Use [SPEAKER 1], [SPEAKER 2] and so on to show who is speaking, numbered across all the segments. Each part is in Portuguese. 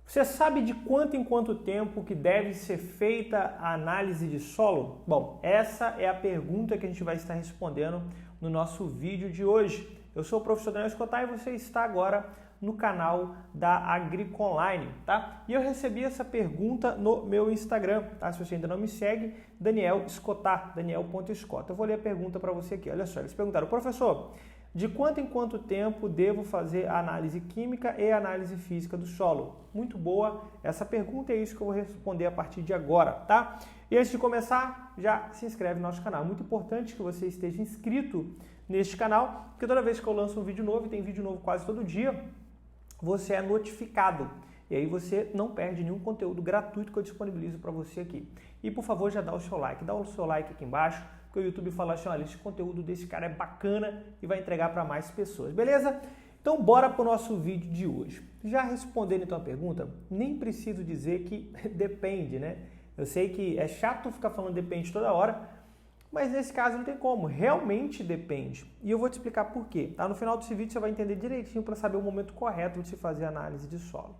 [SPEAKER 1] Você sabe de quanto em quanto tempo que deve ser feita a análise de solo? Bom, essa é a pergunta que a gente vai estar respondendo no nosso vídeo de hoje. Eu sou o professor Daniel Escotar e você está agora no canal da Agriconline, tá? E eu recebi essa pergunta no meu Instagram, tá? Se você ainda não me segue, Daniel Escotar, daniel.escota. Eu vou ler a pergunta para você aqui, olha só. Eles perguntaram, professor, de quanto em quanto tempo devo fazer a análise química e a análise física do solo? Muito boa essa pergunta, é isso que eu vou responder a partir de agora, tá? E antes de começar, já se inscreve no nosso canal. Muito importante que você esteja inscrito neste canal, porque toda vez que eu lanço um vídeo novo, e tem vídeo novo quase todo dia, você é notificado. E aí você não perde nenhum conteúdo gratuito que eu disponibilizo para você aqui. E por favor, já dá o seu like. Dá o seu like aqui embaixo, porque o YouTube fala assim, olha, esse conteúdo desse cara é bacana e vai entregar para mais pessoas, beleza? Então bora para o nosso vídeo de hoje. Já respondendo então a pergunta, nem preciso dizer que depende, né? Eu sei que é chato ficar falando depende toda hora, mas nesse caso não tem como, realmente depende. E eu vou te explicar por quê, tá? No final desse vídeo você vai entender direitinho para saber o momento correto de se fazer a análise de solo.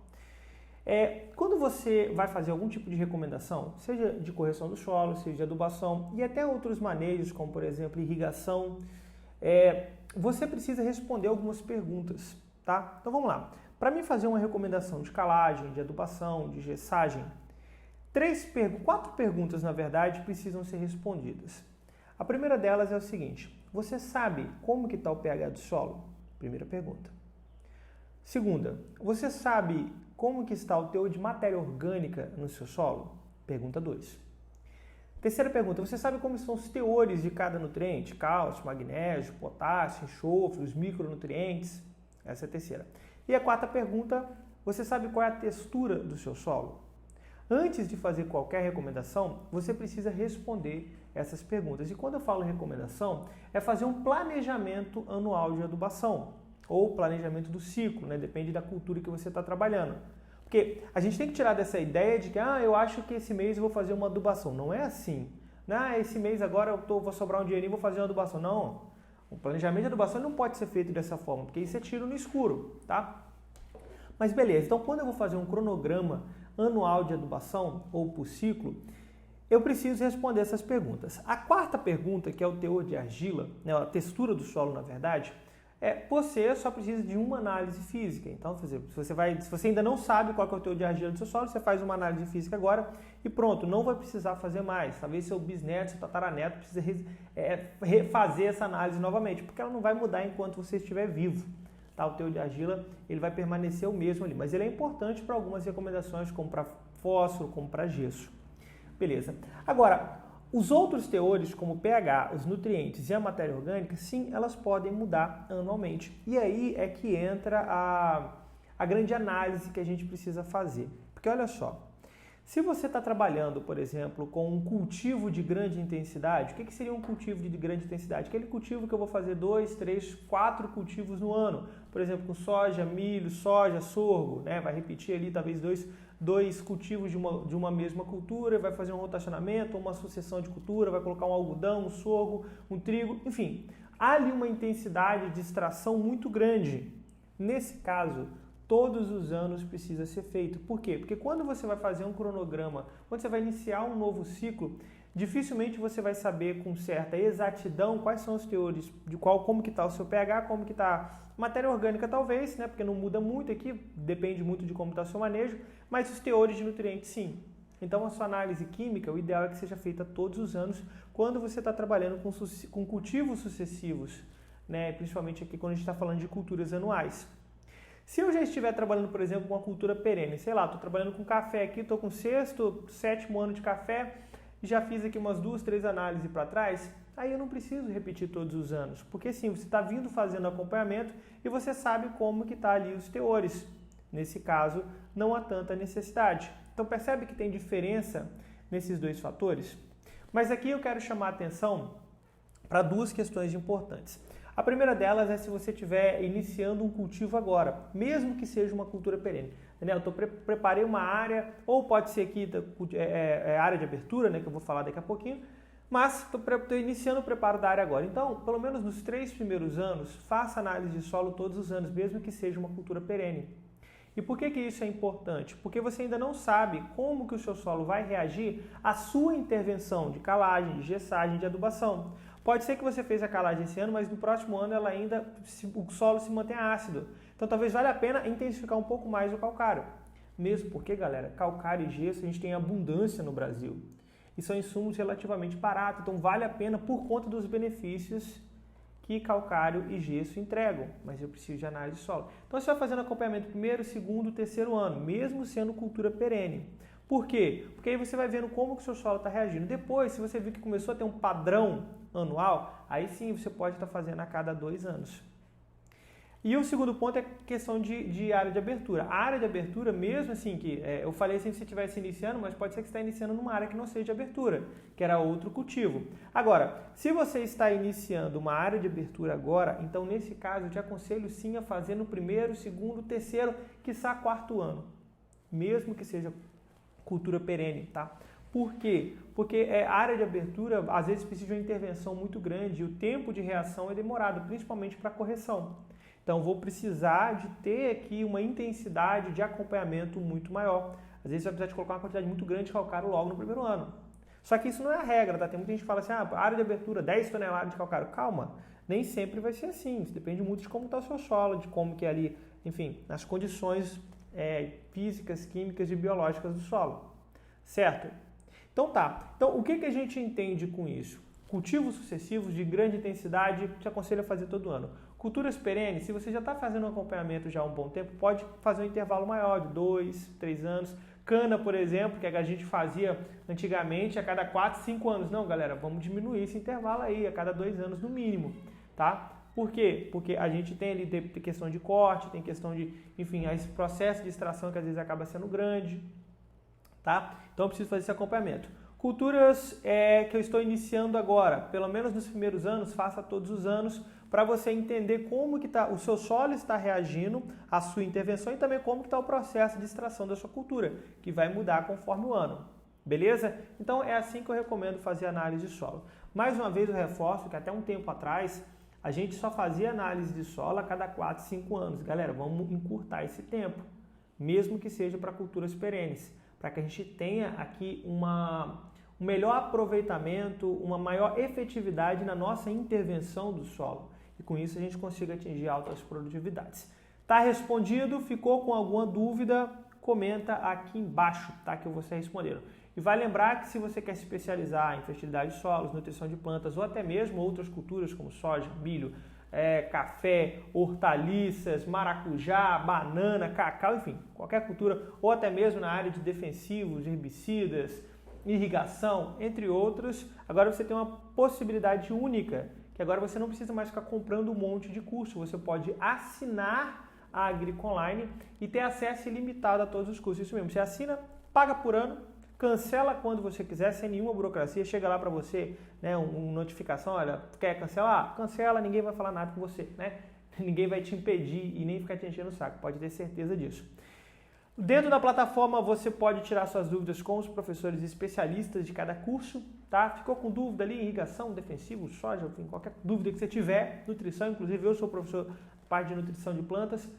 [SPEAKER 1] Quando você vai fazer algum tipo de recomendação, seja de correção do solo, seja de adubação e até outros manejos, como por exemplo irrigação, você precisa responder algumas perguntas, tá? Então vamos lá. Para mim fazer uma recomendação de calagem, de adubação, de gessagem, 4 perguntas na verdade precisam ser respondidas. A primeira delas é o seguinte, você sabe como que está o pH do solo? Primeira pergunta. Segunda, você sabe como que está o teor de matéria orgânica no seu solo? Pergunta 2. Terceira pergunta, você sabe como são os teores de cada nutriente? Cálcio, magnésio, potássio, enxofre, os micronutrientes? Essa é a terceira. E a quarta pergunta, você sabe qual é a textura do seu solo? Antes de fazer qualquer recomendação, você precisa responder essas perguntas. E quando eu falo recomendação, é fazer um planejamento anual de adubação ou planejamento do ciclo, né? Depende da cultura que você está trabalhando. Porque a gente tem que tirar dessa ideia de que eu acho que esse mês eu vou fazer uma adubação. Não é assim. Esse mês agora vou sobrar um dinheirinho e vou fazer uma adubação. Não. O planejamento de adubação não pode ser feito dessa forma, porque isso é tiro no escuro, tá? Mas beleza, então quando eu vou fazer um cronograma anual de adubação ou por ciclo, eu preciso responder essas perguntas. A quarta pergunta, que é o teor de argila, né, a textura do solo na verdade, você só precisa de uma análise física. Então, se você ainda não sabe qual que é o teor de argila do seu solo, você faz uma análise física agora e pronto, não vai precisar fazer mais. Talvez seu bisneto, seu tataraneto precise refazer essa análise novamente, porque ela não vai mudar enquanto você estiver vivo. Tá? O teor de argila ele vai permanecer o mesmo ali, mas ele é importante para algumas recomendações, como para fósforo, como para gesso. Beleza. Agora, os outros teores, como o pH, os nutrientes e a matéria orgânica, sim, elas podem mudar anualmente. E aí é que entra a grande análise que a gente precisa fazer. Porque olha só, se você está trabalhando, por exemplo, com um cultivo de grande intensidade, o que seria um cultivo de grande intensidade? Aquele cultivo que eu vou fazer 2, 3, 4 cultivos no ano. Por exemplo, com soja, milho, soja, sorgo, né? Vai repetir ali talvez dois cultivos de uma mesma cultura, vai fazer um rotacionamento, uma sucessão de cultura, vai colocar um algodão, um sorgo, um trigo, enfim. Há ali uma intensidade de extração muito grande. Nesse caso, todos os anos precisa ser feito. Por quê? Porque quando você vai fazer um cronograma, quando você vai iniciar um novo ciclo, dificilmente você vai saber com certa exatidão quais são os teores, como que está o seu pH, como que está a matéria orgânica talvez, né? Porque não muda muito aqui, depende muito de como está o seu manejo, mas os teores de nutrientes sim. Então a sua análise química, o ideal é que seja feita todos os anos, quando você está trabalhando com cultivos sucessivos, né? Principalmente aqui quando a gente está falando de culturas anuais. Se eu já estiver trabalhando, por exemplo, com uma cultura perene, sei lá, estou trabalhando com café aqui, estou com 6º, 7º ano de café, já fiz aqui umas 2, 3 análises para trás, aí eu não preciso repetir todos os anos, porque sim, você está vindo fazendo acompanhamento e você sabe como que está ali os teores. Nesse caso, não há tanta necessidade. Então percebe que tem diferença nesses dois fatores? Mas aqui eu quero chamar a atenção para 2 questões importantes. A primeira delas é se você estiver iniciando um cultivo agora, mesmo que seja uma cultura perene. Eu preparei uma área, ou pode ser aqui área de abertura, né, que eu vou falar daqui a pouquinho, mas estou iniciando o preparo da área agora. Então, pelo menos nos 3 primeiros anos, faça análise de solo todos os anos, mesmo que seja uma cultura perene. E por que isso é importante? Porque você ainda não sabe como que o seu solo vai reagir à sua intervenção de calagem, de gessagem, de adubação. Pode ser que você fez a calagem esse ano, mas no próximo ano o solo se mantém ácido. Então talvez valha a pena intensificar um pouco mais o calcário. Mesmo porque, galera, calcário e gesso a gente tem abundância no Brasil. E são insumos relativamente baratos, então vale a pena por conta dos benefícios que calcário e gesso entregam, mas eu preciso de análise de solo. Então você vai fazendo acompanhamento primeiro, segundo, terceiro ano, mesmo sendo cultura perene. Por quê? Porque aí você vai vendo como que o seu solo está reagindo. Depois, se você vir que começou a ter um padrão anual, aí sim você pode estar fazendo a cada 2 anos. E o segundo ponto é a questão de área de abertura. A área de abertura, mesmo assim, eu falei assim, se você estivesse iniciando, mas pode ser que você está iniciando numa área que não seja de abertura, que era outro cultivo. Agora, se você está iniciando uma área de abertura agora, então nesse caso eu te aconselho sim a fazer no primeiro, segundo, terceiro, quiçá quarto ano, mesmo que seja cultura perene, tá? Por quê? Porque a área de abertura às vezes precisa de uma intervenção muito grande e o tempo de reação é demorado, principalmente para correção. Então, vou precisar de ter aqui uma intensidade de acompanhamento muito maior. Às vezes, você vai precisar de colocar uma quantidade muito grande de calcário logo no primeiro ano. Só que isso não é a regra, tá? Tem muita gente que fala assim, área de abertura, 10 toneladas de calcário. Calma, nem sempre vai ser assim. Isso depende muito de como está o seu solo, de como que é ali, enfim, as condições físicas, químicas e biológicas do solo. Certo? Então tá. Então, o que a gente entende com isso? Cultivos sucessivos de grande intensidade, te aconselho a fazer todo ano. Culturas perenes, se você já está fazendo um acompanhamento já há um bom tempo, pode fazer um intervalo maior, de 2, 3 anos. Cana, por exemplo, que a gente fazia antigamente a cada 4, 5 anos. Não, galera, vamos diminuir esse intervalo aí, a cada 2 anos no mínimo, tá? Por quê? Porque a gente tem ali questão de corte, tem questão de, enfim, esse processo de extração que às vezes acaba sendo grande, tá? Então eu preciso fazer esse acompanhamento. Culturas que eu estou iniciando agora, pelo menos nos primeiros anos, faça todos os anos, para você entender como que o seu solo está reagindo à sua intervenção e também como que está o processo de extração da sua cultura, que vai mudar conforme o ano. Beleza? Então é assim que eu recomendo fazer análise de solo. Mais uma vez eu reforço que até um tempo atrás a gente só fazia análise de solo a cada 4, 5 anos. Galera, vamos encurtar esse tempo, mesmo que seja para culturas perenes, para que a gente tenha aqui um melhor aproveitamento, uma maior efetividade na nossa intervenção do solo. E com isso a gente consiga atingir altas produtividades. Tá respondido? Ficou com alguma dúvida? Comenta aqui embaixo, tá? Que eu vou estar respondendo. E vai lembrar que se você quer se especializar em fertilidade de solos, nutrição de plantas ou até mesmo outras culturas como soja, milho, café, hortaliças, maracujá, banana, cacau, enfim, qualquer cultura, ou até mesmo na área de defensivos, herbicidas, irrigação, entre outros, agora você tem uma possibilidade única, que agora você não precisa mais ficar comprando um monte de curso, você pode assinar a Agricoline e ter acesso ilimitado a todos os cursos. Isso mesmo, você assina, paga por ano, cancela quando você quiser, sem nenhuma burocracia, chega lá para você, né, uma notificação, olha, quer cancelar? Cancela, ninguém vai falar nada com você, né? Ninguém vai te impedir e nem ficar te enchendo o saco, pode ter certeza disso. Dentro da plataforma você pode tirar suas dúvidas com os professores especialistas de cada curso, tá? Ficou com dúvida ali, irrigação, defensivo, soja, enfim, qualquer dúvida que você tiver, nutrição, inclusive eu sou professor parte de nutrição de plantas,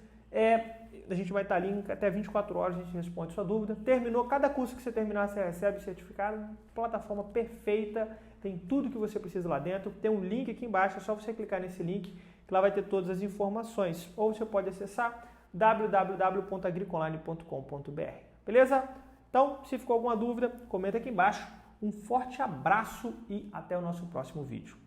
[SPEAKER 1] a gente vai estar ali até 24 horas, a gente responde sua dúvida. Terminou, cada curso que você terminar você recebe o certificado, plataforma perfeita, tem tudo que você precisa lá dentro, tem um link aqui embaixo, é só você clicar nesse link que lá vai ter todas as informações, ou você pode acessar www.agricoline.com.br. Beleza? Então, se ficou alguma dúvida, comenta aqui embaixo. Um forte abraço e até o nosso próximo vídeo.